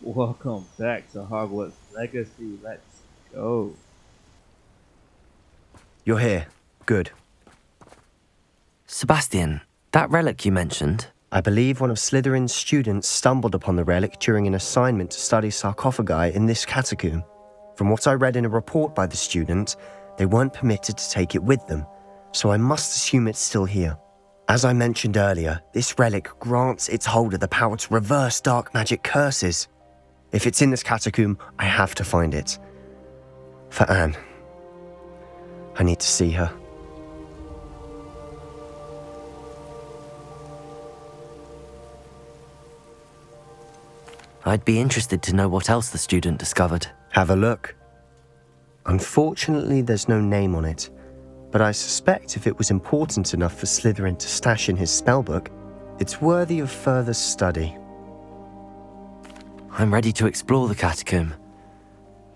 Welcome back to Hogwarts Legacy. Let's go. You're here. Good. Sebastian, that relic you mentioned. I believe one of Slytherin's students stumbled upon the relic during an assignment to study sarcophagi in this catacomb. From what I read in a report by the student, they weren't permitted to take it with them, so I must assume it's still here. As I mentioned earlier, this relic grants its holder the power to reverse dark magic curses. If it's in this catacomb, I have to find it. For Anne. I need to see her. I'd be interested to know what else the student discovered. Have a look. Unfortunately, there's no name on it, but I suspect if it was important enough for Slytherin to stash in his spellbook, it's worthy of further study. I'm ready to explore the catacomb.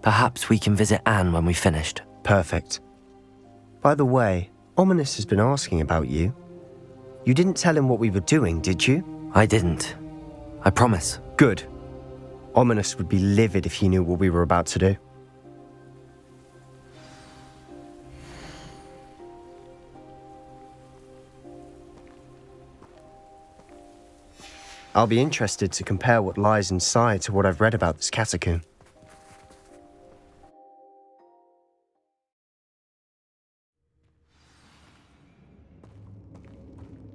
Perhaps we can visit Anne when we've finished. Perfect. By the way, Ominous has been asking about you. You didn't tell him what we were doing, did you? I didn't. I promise. Good. Ominous would be livid if he knew what we were about to do. I'll be interested to compare what lies inside to what I've read about this catacomb.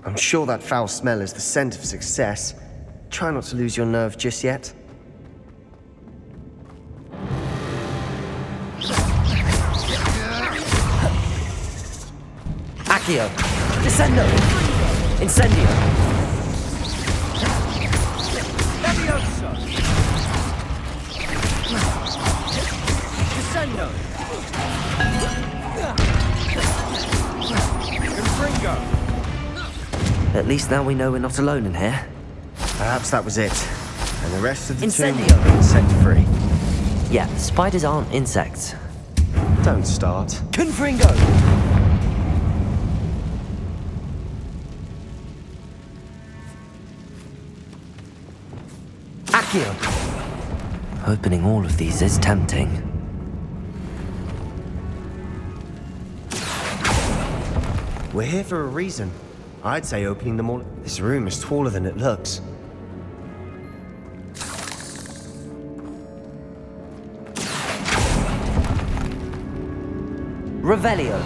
I'm sure that foul smell is the scent of success. Try not to lose your nerve just yet. Accio! Descendo! Incendio! Leviosa! Descendo! Confringo! At least now we know we're not alone in here. Perhaps that was it. And the rest of the Incendio! tomb has been set free. Yeah, spiders aren't insects. Don't start. Confringo! Accio! Opening all of these is tempting. We're here for a reason. I'd say opening them all... This room is taller than it looks. Revelio!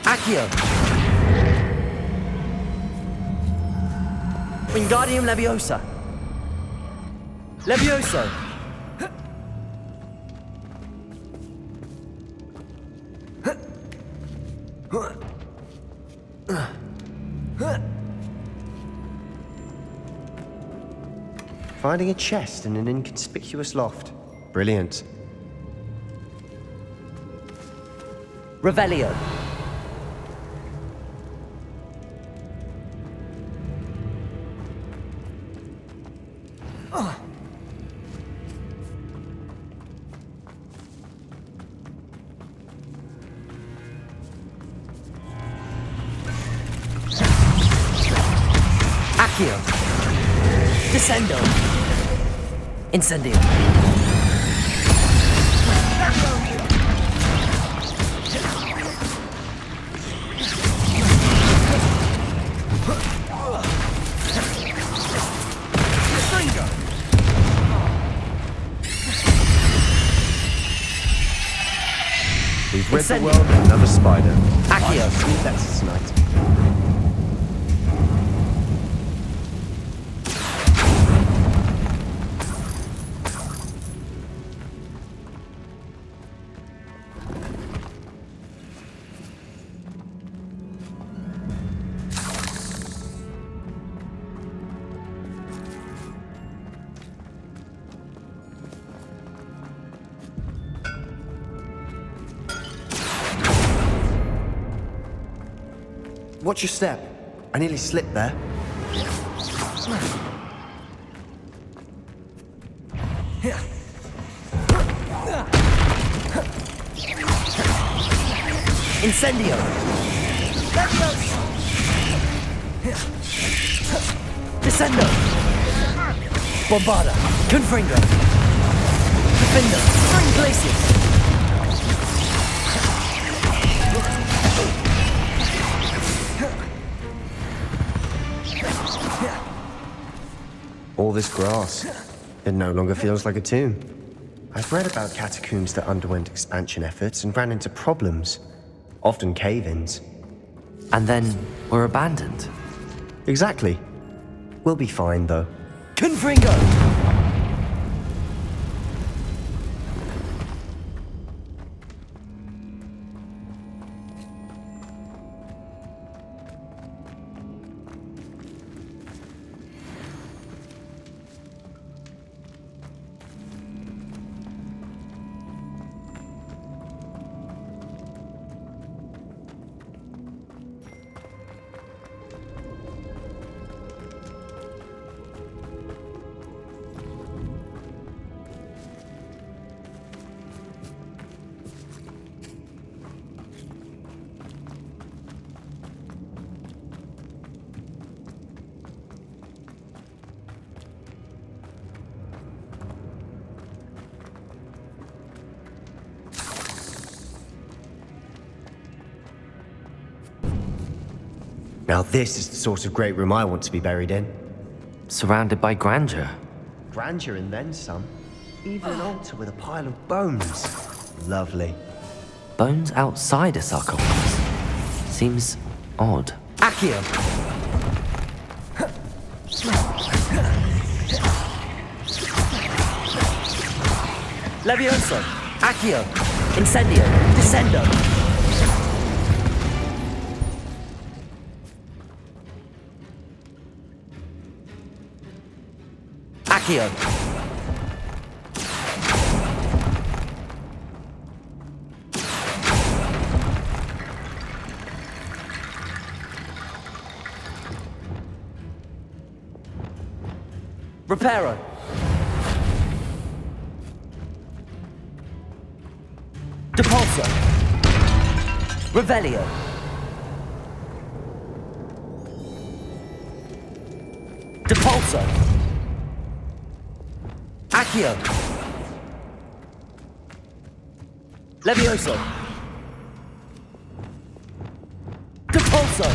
Accio! Wingardium Leviosa! Levioso! Finding a chest in an inconspicuous loft. Brilliant. Revelio! Accio! Descendo! Incendio! We've rid the world of another spider. Accio! See that's tonight. Watch your step. I nearly slipped there. Incendio! Leviosa! Descendo! Bombarda! Confringo! Defender! Spring Glacius! All this grass. It no longer feels like a tomb. I've read about catacombs that underwent expansion efforts and ran into problems. Often cave-ins. And then were abandoned. Exactly. We'll be fine, though. Confringo! Now this is the sort of great room I want to be buried in. Surrounded by grandeur. Grandeur and then some. Even an altar with a pile of bones. Lovely. Bones outside a sarcophagus. Seems odd. Accio! Levioso! Accio! Incendio! Descendo! Accio! Reparo! Depulso! Revelio! Depulso! Accio! Levioso! Depulso!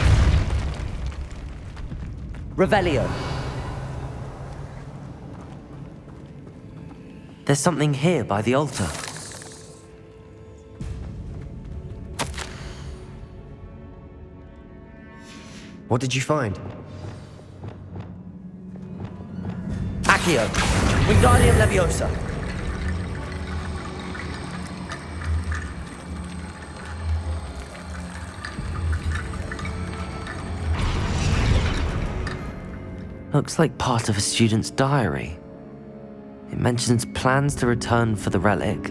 Revelio! There's something here by the altar. What did you find? Accio! Wingardium Leviosa! Looks like part of a student's diary. It mentions plans to return for the relic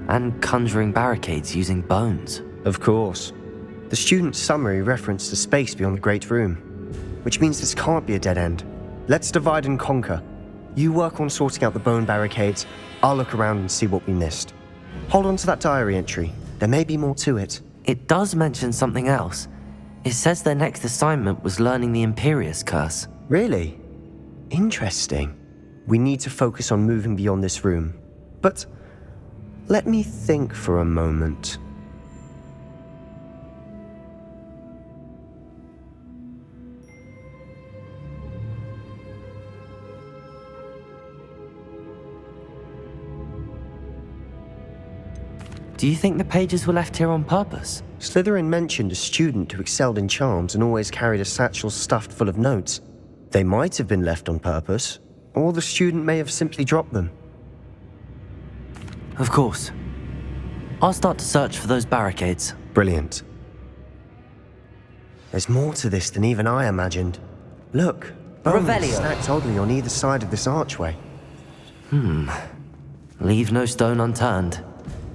and conjuring barricades using bones. Of course. The student's summary referenced a space beyond the Great Room, which means this can't be a dead end. Let's divide and conquer. You work on sorting out the bone barricades, I'll look around and see what we missed. Hold on to that diary entry. There may be more to it. It does mention something else. It says their next assignment was learning the Imperius Curse. Really? Interesting. We need to focus on moving beyond this room. But let me think for a moment. Do you think the pages were left here on purpose? Slytherin mentioned a student who excelled in charms and always carried a satchel stuffed full of notes. They might have been left on purpose, or the student may have simply dropped them. Of course. I'll start to search for those barricades. Brilliant. There's more to this than even I imagined. Look, bones Revelio. stacked oddly on either side of this archway. Leave no stone unturned.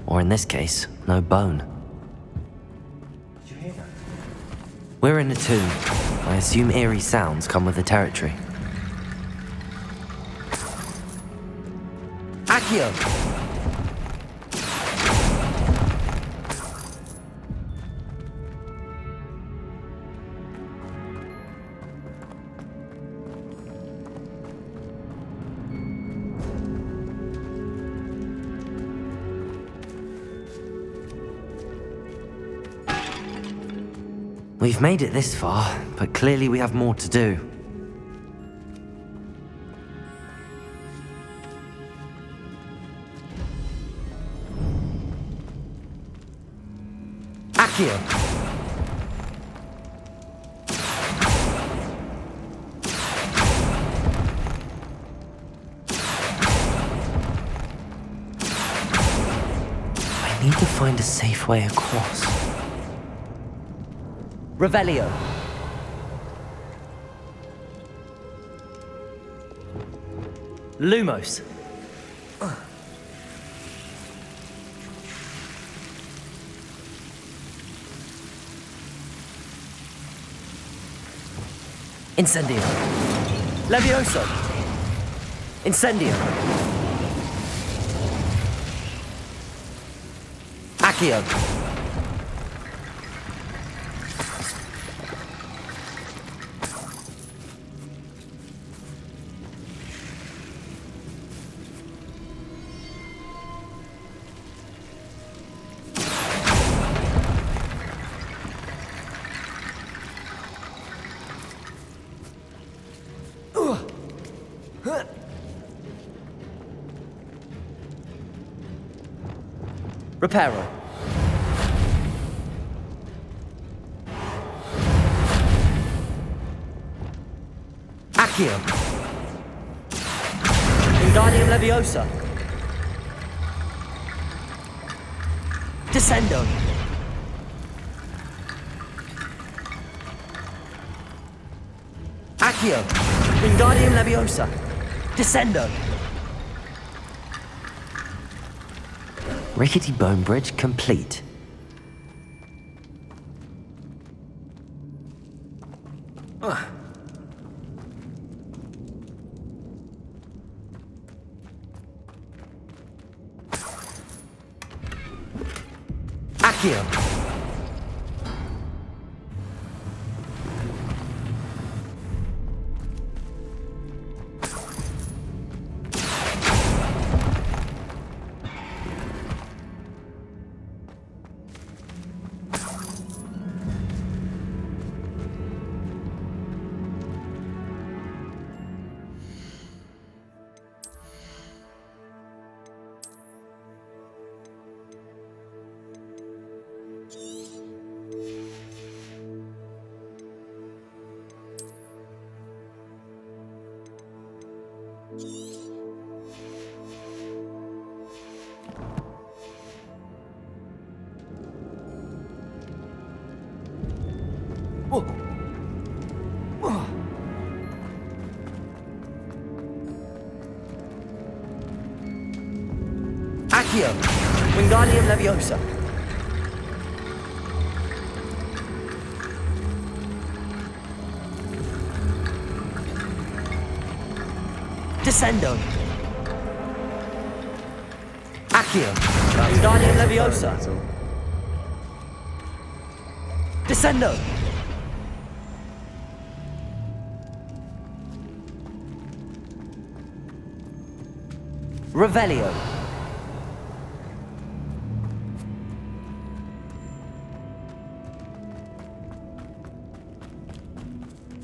Or in this case, no bone. Did you hear that? We're in a tomb. I assume eerie sounds come with the territory. Accio! We've made it this far, but clearly we have more to do. Accio! I need to find a safe way across. Revelio. Lumos. Incendio. Levioso. Incendio. Accio. Reparo. Accio. Wingardium Leviosa. Descendo. Accio. Wingardium Leviosa. Descendo. Rickety bone bridge complete. Accio. Accio. Wingardium Leviosa. Descendo. Accio. Wingardium Leviosa. Descendo. Revelio.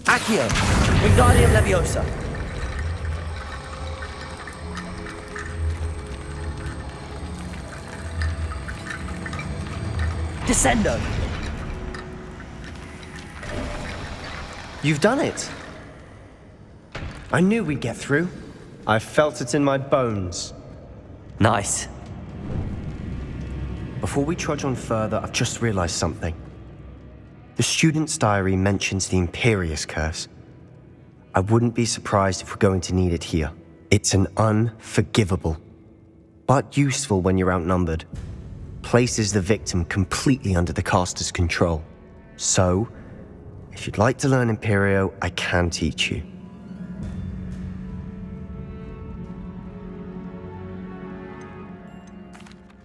Accio. Wingardium Leviosa. Descendo. You've done it. I knew we'd get through. I felt it in my bones. Nice. Before we trudge on further, I've just realized something. The student's diary mentions the Imperious Curse. I wouldn't be surprised if we're going to need it here. It's an unforgivable, but useful when you're outnumbered. Places the victim completely under the caster's control. So, if you'd like to learn Imperio, I can teach you.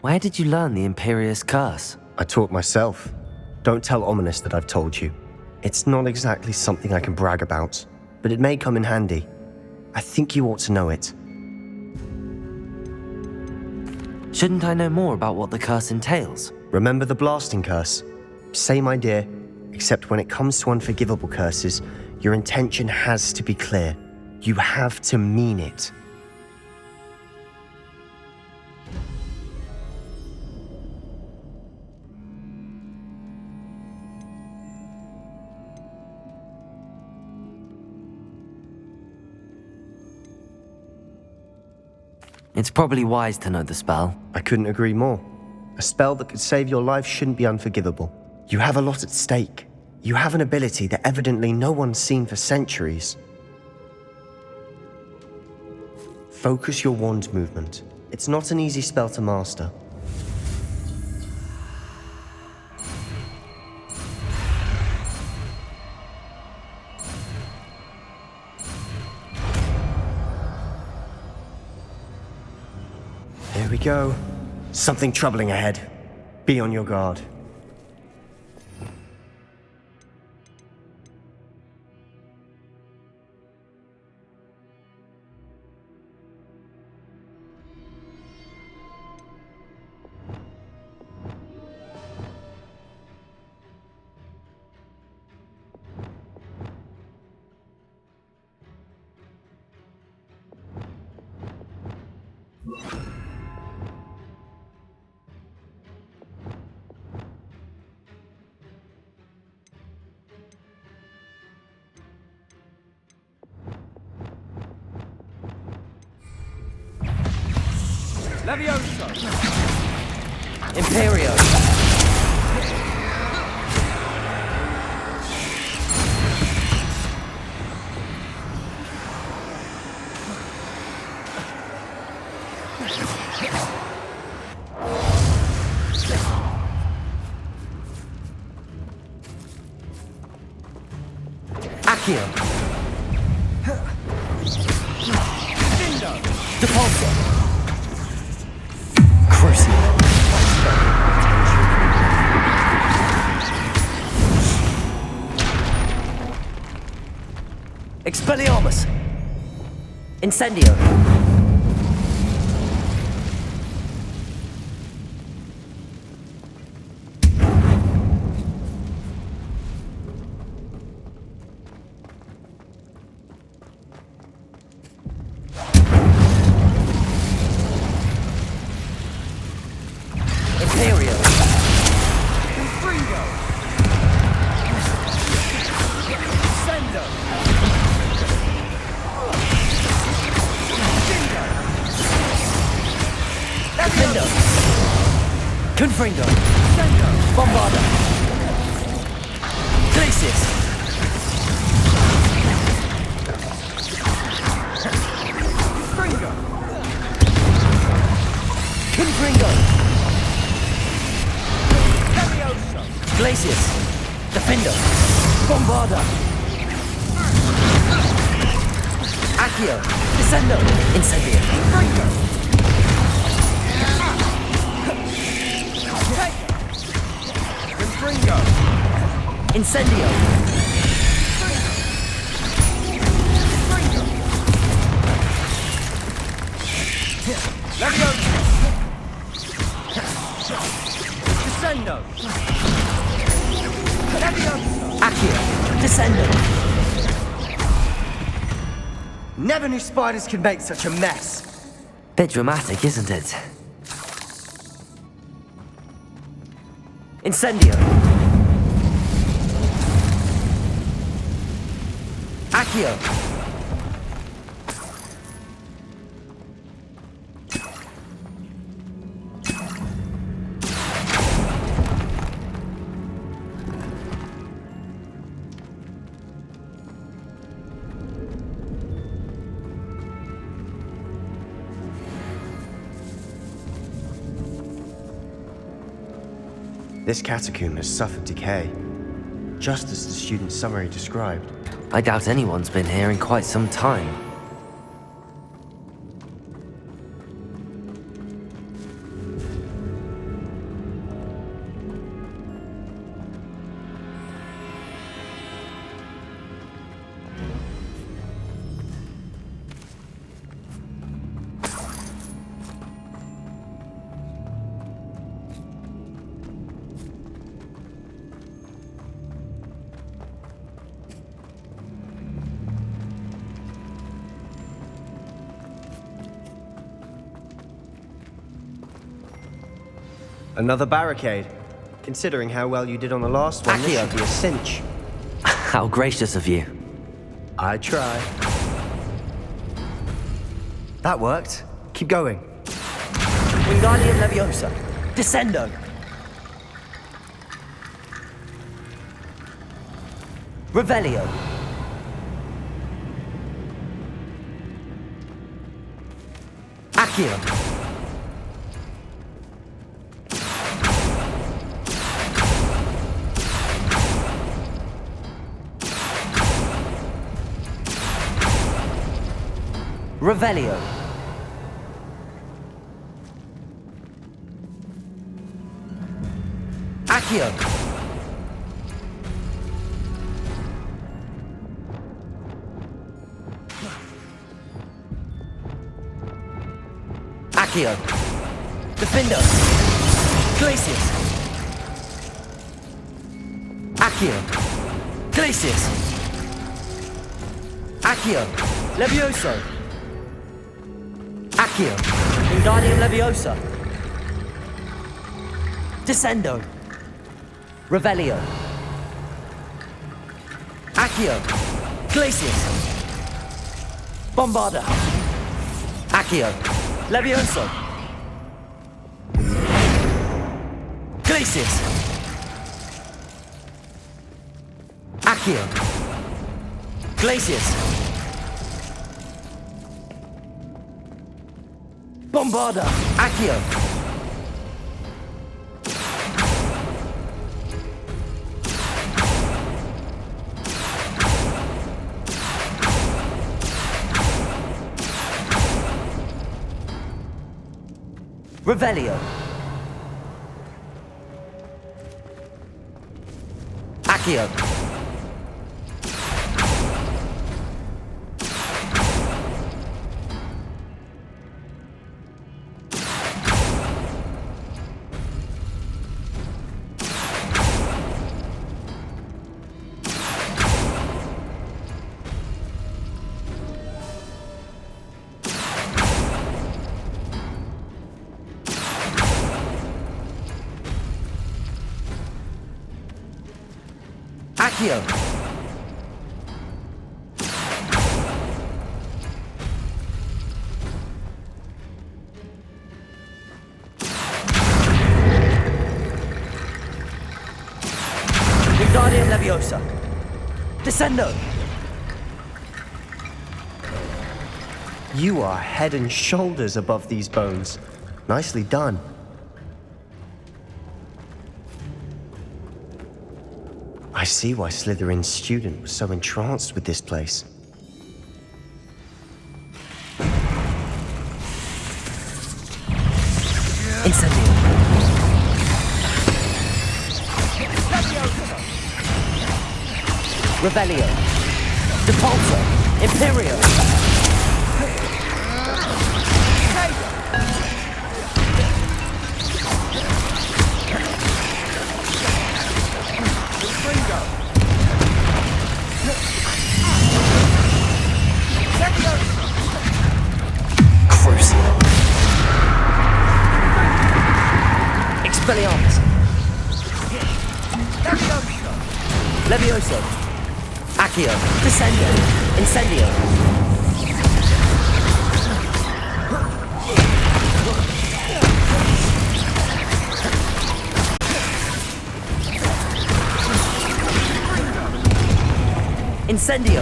Where did you learn the Imperious Curse? I taught myself. Don't tell Ominous that I've told you. It's not exactly something I can brag about, but it may come in handy. I think you ought to know it. Shouldn't I know more about what the curse entails? Remember the blasting curse? Same idea, Except when it comes to unforgivable curses, your intention has to be clear. You have to mean it. It's probably wise to know the spell. I couldn't agree more. A spell that could save your life shouldn't be unforgivable. You have a lot at stake. You have an ability that evidently no one's seen for centuries. Focus your wand movement. It's not an easy spell to master. Here we go. Something troubling ahead. Be on your guard. Levioso! Imperio! Accio! Depulso! Expelliarmus! Incendio! Imperio! Confringo! Sendo! Defendo! Confringo! Sendo! Bombarda! Glacius! Confringo! Confringo! Levioso! Glacius! Defendo! Bombarda! Accio! Descendo! Incendio! Confringo! Confringo! Incendio! Confringo! Levioso! Descendo! Levioso! Accio! Descendo! Never knew spiders could make such a mess. Bit dramatic, isn't it? Incendio! Accio! This catacomb has suffered decay, just as the student's summary described. I doubt anyone's been here in quite some time. Another barricade. Considering how well you did on the last one, this Accio. should be a cinch. How gracious of you. I try. That worked. Keep going. Wingardium Leviosa. Descendo. Revelio. Accio. Revelio. Accio. Accio. Defendo. Glacius. Accio. Glacius. Accio. Levioso. Accio. Wingardium Leviosa. Descendo. Revelio. Accio. Glacius. Bombarda. Accio. Levioso. Glacius. Accio. Glacius. Bombarda. Accio. Revelio. Accio. Accio. Wingardium Leviosa. Descendo. You are head and shoulders above these bones. Nicely done. I see why Slytherin's student was so entranced with this place. Incendio. Revelio. Depulso. Imperio. Crucial. Expelliarmus. Levioso. Accio. Descendo. Incendio. Incendio.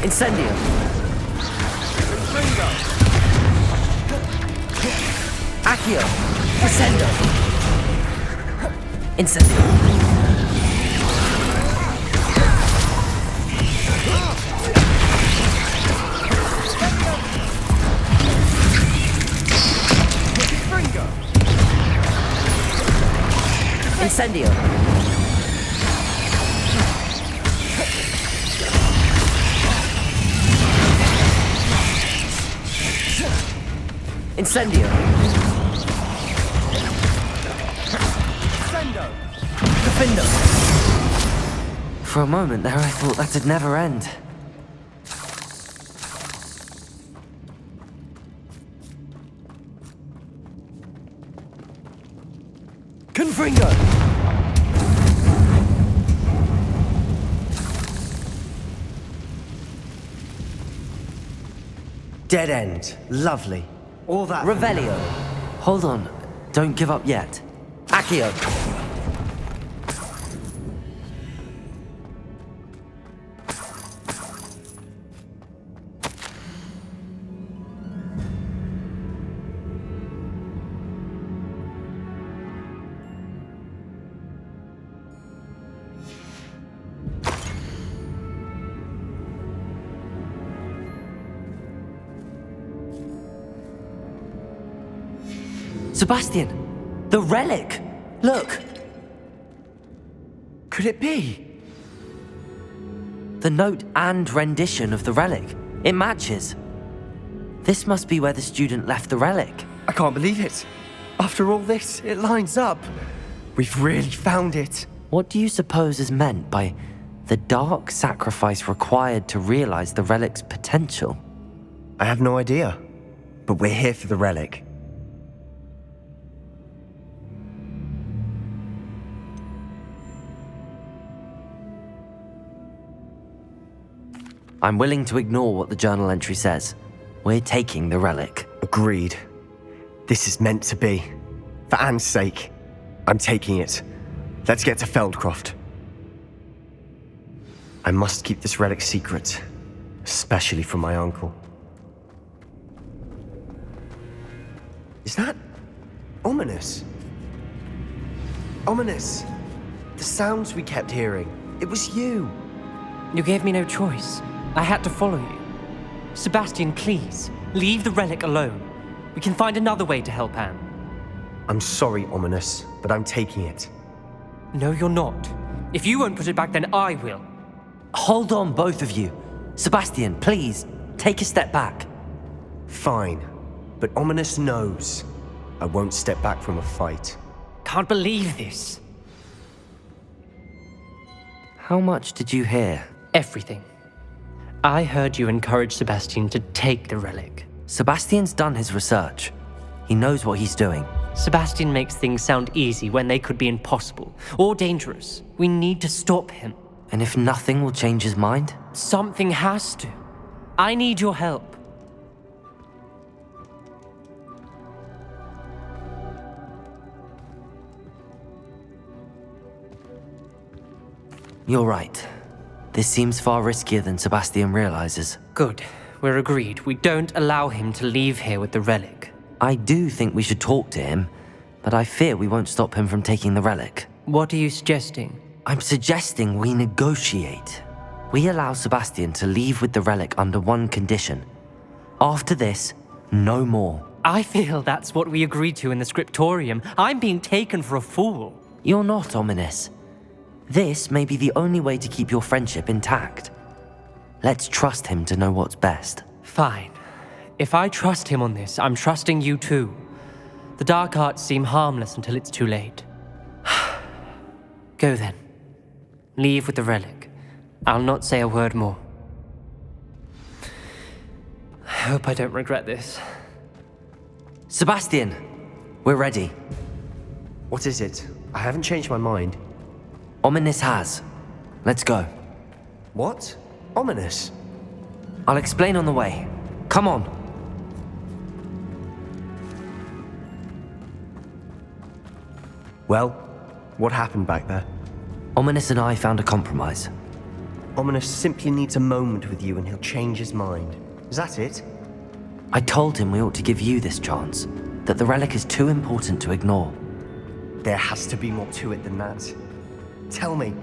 Incendio. Accio. Descendo. Incendio. Incendio. Incendio. Defendo. For a moment there, I thought that'd never end. Fringo! Dead end. Lovely. All that. Revelio! Hold on. Don't give up yet. Accio! Sebastian! The relic! Look! Could it be? The note and rendition of the relic. It matches. This must be where the student left the relic. I can't believe it. After all this, it lines up. We've really found it. What do you suppose is meant by the dark sacrifice required to realize the relic's potential? I have no idea. But we're here for the relic. I'm willing to ignore what the journal entry says. We're taking the relic. Agreed. This is meant to be. For Anne's sake, I'm taking it. Let's get to Feldcroft. I must keep this relic secret, especially from my uncle. Is that ominous? Ominous. The sounds we kept hearing. It was you. You gave me no choice. I had to follow you. Sebastian, please, leave the relic alone. We can find another way to help Anne. I'm sorry, Ominous, but I'm taking it. No, you're not. If you won't put it back, then I will. Hold on, both of you. Sebastian, please, take a step back. Fine, but Ominous knows I won't step back from a fight. Can't believe this. How much did you hear? Everything. I heard you encourage Sebastian to take the relic. Sebastian's done his research. He knows what he's doing. Sebastian makes things sound easy when they could be impossible or dangerous. We need to stop him. And if nothing will change his mind? Something has to. I need your help. You're right. This seems far riskier than Sebastian realizes. Good. We're agreed. We don't allow him to leave here with the relic. I do think we should talk to him, but I fear we won't stop him from taking the relic. What are you suggesting? I'm suggesting we negotiate. We allow Sebastian to leave with the relic under one condition. After this, no more. I feel that's what we agreed to in the scriptorium. I'm being taken for a fool. You're not, Ominous. This may be the only way to keep your friendship intact. Let's trust him to know what's best. Fine. If I trust him on this, I'm trusting you too. The dark arts seem harmless until it's too late. Go then. Leave with the relic. I'll not say a word more. I hope I don't regret this. Sebastian, we're ready. What is it? I haven't changed my mind. Ominous has. Let's go. What? Ominous? I'll explain on the way. Come on. Well, what happened back there? Ominous and I found a compromise. Ominous simply needs a moment with you and he'll change his mind. Is that it? I told him we ought to give you this chance, that the relic is too important to ignore. There has to be more to it than that. Tell me.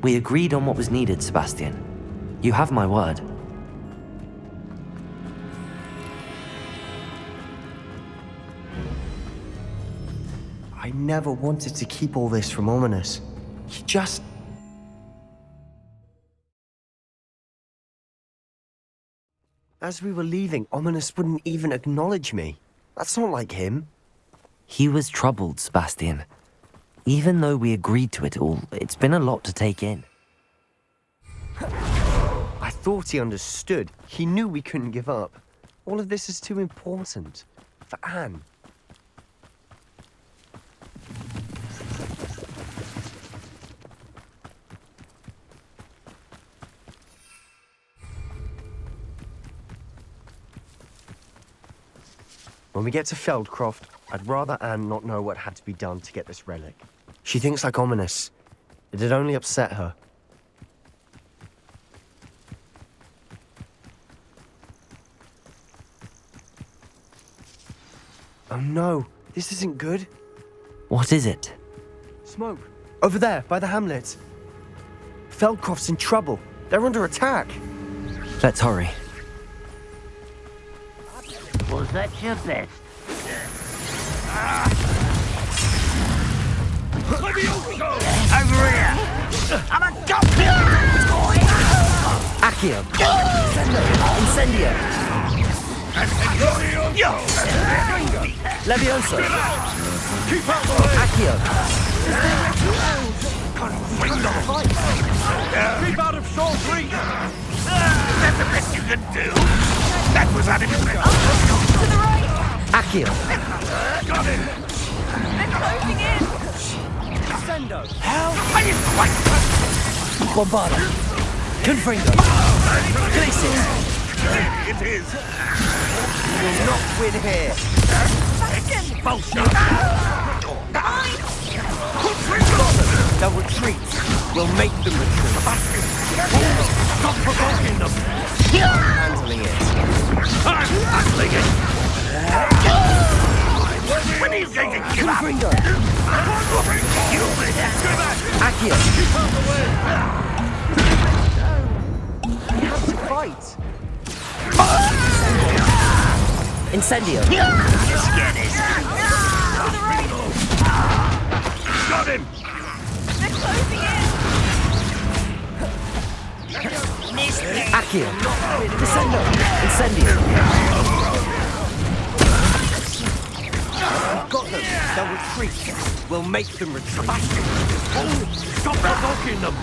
We agreed on what was needed, Sebastian. You have my word. I never wanted to keep all this from Ominous. He just... As we were leaving, Ominous wouldn't even acknowledge me. That's not like him. He was troubled, Sebastian. Even though we agreed to it all, it's been a lot to take in. I thought he understood. He knew we couldn't give up. All of this is too important. For Anne. When we get to Feldcroft, I'd rather Anne not know what had to be done to get this relic. She thinks like ominous. It'd only upset her. Oh no, this isn't good. What is it? Smoke. Over there, by the hamlet. Feldcroft's in trouble. They're under attack. Let's hurry. Was that your best? Over here! I'm a goblin! Accio. Incendio. Levioso. Keep out the way! Accio. Keep out of short reach! That's the best you can do! That was unexpected! To the right! Accio. Got it! They're closing in! Sendo! Are you quite... Bombardo. Confringo. Glacis. It is! Will not win here. Bullshit! They'll retreat. We'll make them retreat. Stop provoking them! Handling it. I'm handling it! When are you going to give up? Confringo. Accio. We have to fight. Incendio. Got him! They're closing in! Accio. Descendo. Incendio. We've got them. They'll retreat. We'll make them retreat. Stop provoking them!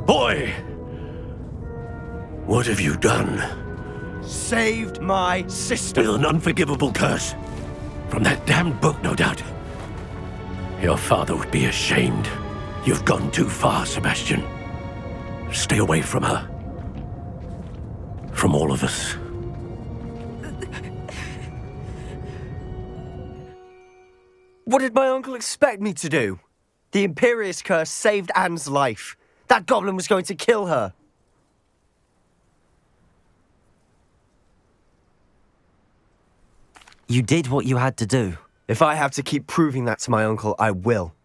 Boy! What have you done? Saved my sister. With an unforgivable curse. From that damned book, no doubt. Your father would be ashamed. You've gone too far, Sebastian. Stay away from her. From all of us. What did my uncle expect me to do? The Imperious curse saved Anne's life. That goblin was going to kill her. You did what you had to do. If I have to keep proving that to my uncle, I will.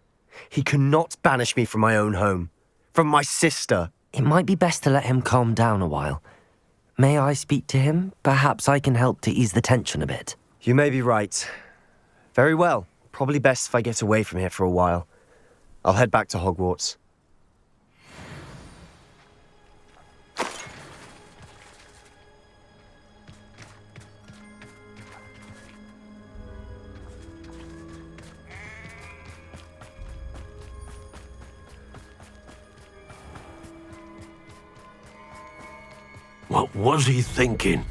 He cannot banish me from my own home. From my sister. It might be best to let him calm down a while. May I speak to him? Perhaps I can help to ease the tension a bit. You may be right. Very well. Probably best if I get away from here for a while. I'll head back to Hogwarts. What was he thinking?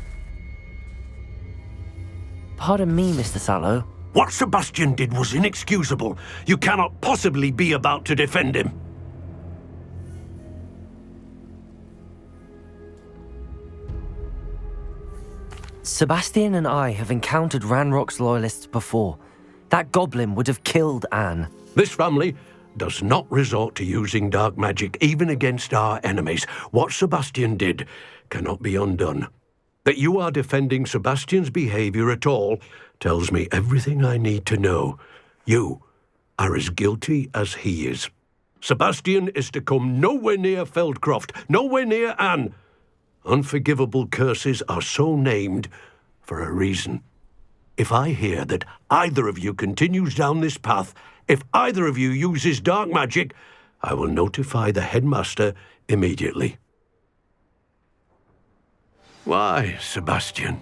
Pardon me, Mr. Sallow. What Sebastian did was inexcusable. You cannot possibly be about to defend him. Sebastian and I have encountered Ranrock's loyalists before. That goblin would have killed Anne. This family does not resort to using dark magic, even against our enemies. What Sebastian did cannot be undone. That you are defending Sebastian's behavior at all tells me everything I need to know. You are as guilty as he is. Sebastian is to come nowhere near Feldcroft, nowhere near Anne. Unforgivable curses are so named for a reason. If I hear that either of you continues down this path, if either of you uses dark magic, I will notify the headmaster immediately. Why, Sebastian?